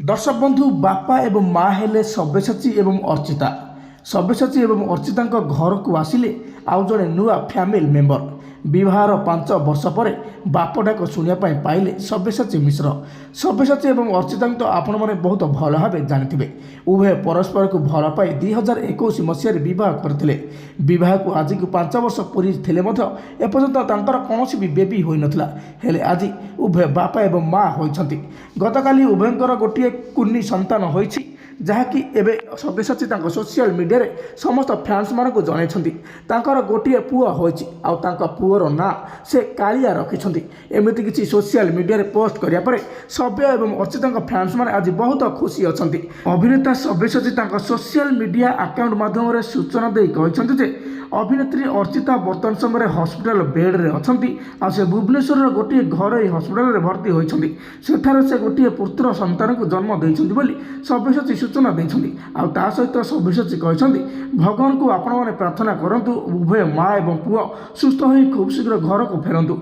दर्शक बंधु बापा एवं माँ हेले सब्यसाची एवं अर्चिता। सब्यसाची एवं अर्चिता घर को आसिले आउ जड़े नुआ फैमिली मेंबर। विवाहर 5 वर्ष पर बाप डाक शुणापी पाइले सब्यसाची मिश्र। सब्यसाची एवं अर्चिता तो आपण मैंने बहुत भल भाव जानी। उभय परस्पर को भल पाई 2021 मसीह बह करते। बह को आज को 5 वर्ष पूरी थे एपर्यंत कौन भी बेबी हो नाला। हेले आज उभय बापा एवं माँ होती। गतकाली उभयंकर गोटे कुनी संतान होइछि जहाँकि एबे सब्यसाची सोशल मीडिया रे समस्त फैंस मान को जनइछन्ति। तांकर गोटे पुओ होइछि आउ तांका पुओर ना से कालिया रखिछन्ति। एमिति किछि सोशल मीडिया रे पोस्ट करिया परे सब्य एवं अर्चिता फैंस मान आज बहुत खुशी अछन्ति। अभिनेता सब्यसाची सोशल मीडिया अकाउंट माध्यम रे सूचना दे कहिछन्ति जे अभिनेत्री अर्चिता बर्तमान समय हस्पिटाल बेड रे अछन्ति आ से भुवनेश्वर गोटे घरोई हस्पिटाल रे भर्ती होइछन्ति। सेठारे से गोटे पुत्र संतान को जन्म देइछन्ति बोली सब्यसाची सूचना देइछन्ति। आ ता सहित सब्यसाची कहिछन्ति भगवान को आपण माने प्रार्थना करंतु उभय माँ एवं पुओ सुस्थ होई खूब शीघ्र घर को फेरंतु।